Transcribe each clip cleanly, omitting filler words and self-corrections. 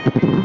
ভাড়া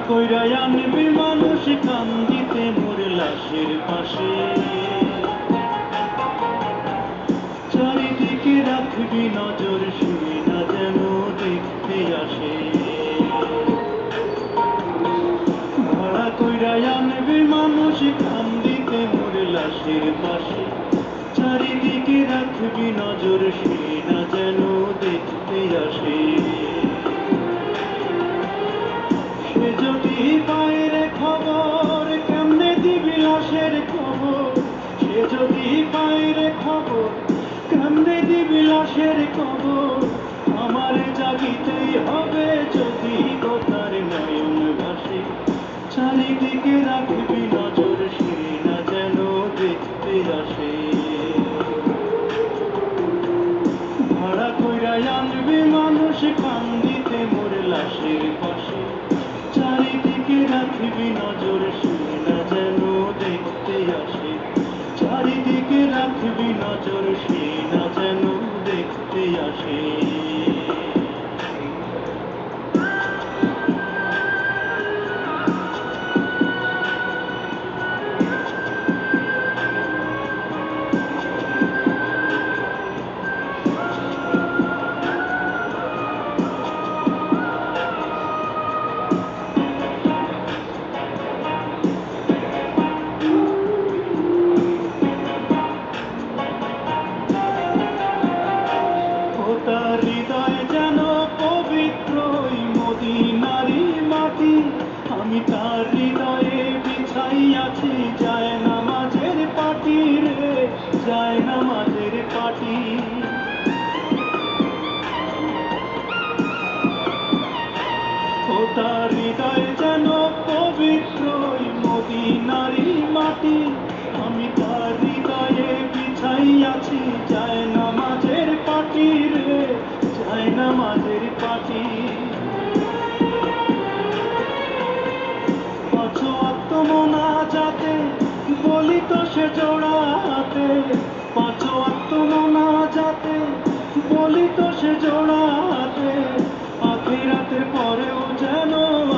কইরা আনবি মানুষ কান্দিতে মোর লাশের পাশে, চারিদিকে রাখবি নজর শুনে না যেন দেখতে আসে। ভাড়া কইরা আনবি মানুষ কান্দিতে মোর লাশের পাশে, চারিদিকে রাখবি নজর শুনে না যেন দেখতে আসে। সে যদি পায় রে খবর কেমনে দিবি লাশের খবর, সে যদি পায় রে খবর কেমনে দিবি লাশের খবর। আমার জাগিতেই হবে যদি কথার নয়ন ভাসে, চারিদিকে রাখবি নজর সে না যেন দেখতে আসে। ভাড়া কইরা আনবি মানুষ কান্দিতে মোর লাশের পাশে, চারিদিকে রাখবি নজর সে না যেন দেখতে আসে। চারিদিকে রাখবি নজর সে না যেন দেখতে আসে। তার হৃদয় যেন পবিত্র মদিনারি মাটি, আমি তার হৃদয়ে বিছাইয়াছি যায় নামাজের পাটি রে, যায় নামাজের পাটি। ও তার হৃদয় যেন পবিত্র মদিনারি মাটি, আমি তার হৃদয়ে বিছাইয়াছি যায় নামাজের পাটি রে, যায় নামাজের পাটি। পাঁচ ওয়াক্ত মোনাজাতে বলি তো সে জোড়া হাতে, পাঁচ ওয়াক্ত মোনাজাতে বলি তো সে জোড়া হাতে। আখিরাতের পরেও যেন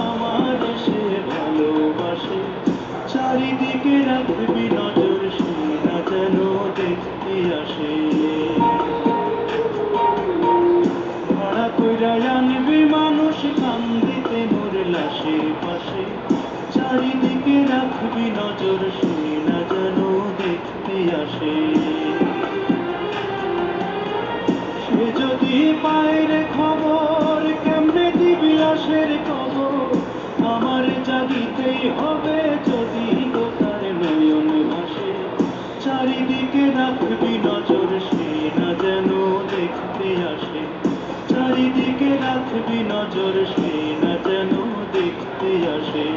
আমার সে ভালোবাসে, চারিদিকে রাখবি নজর সে না যেন দেখতে আসে। ভাড়া কইরা আনবি মানুষ কান্দিতে মোর লাশের পাশে, চারিদিকে রাখবি নজর সে না যেন দেখতে আসে। সে যদি পায় রে খবর কেমনে দিবি লাশের খবর, আমার জাগিতেই হবে যদি কথার নয়ন ভাসে। চারিদিকে রাখবি নজর সে না যেন দেখতে আসে, চারিদিকে রাখবি নজর সে না যেন দেখতে আসে।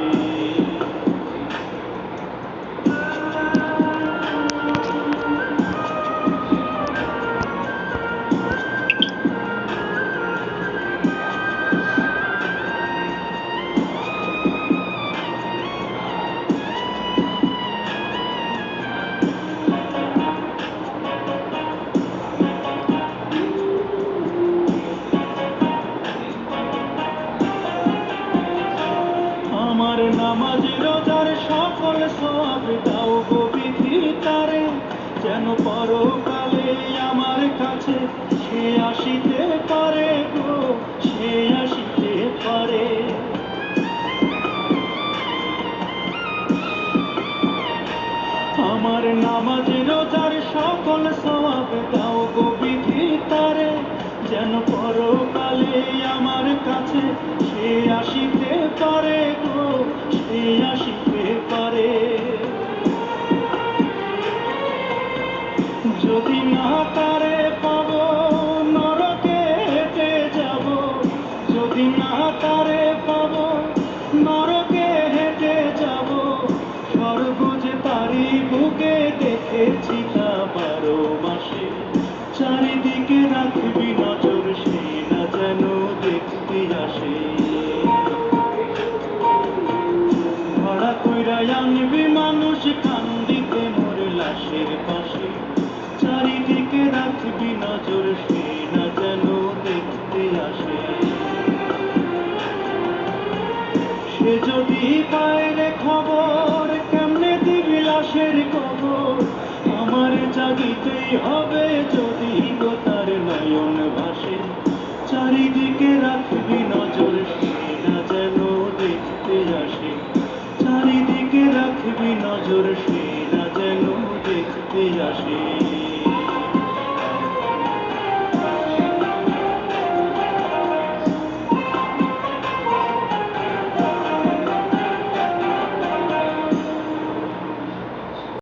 আমার নামাজ রোজার সকল সওয়াব দাও গো বিধি তারে, যেন পরকালে আমার কাছে সে আসিতে পারে গো, সে আসিতে পারে। আমার নামাজ রোজার সকল সওয়াব দাও গো বিধি তারে, যেন পরকালে আমার কাছে সে আসিতে পারে গো, সে আসিতে পারে। হবে যদি গো তার নয়ন ভাসে, চারিদিকে রাখবি নজর সে না যেন দেখতে আসে, চারিদিকে রাখবি নজর সে না যেন দেখতে আসে।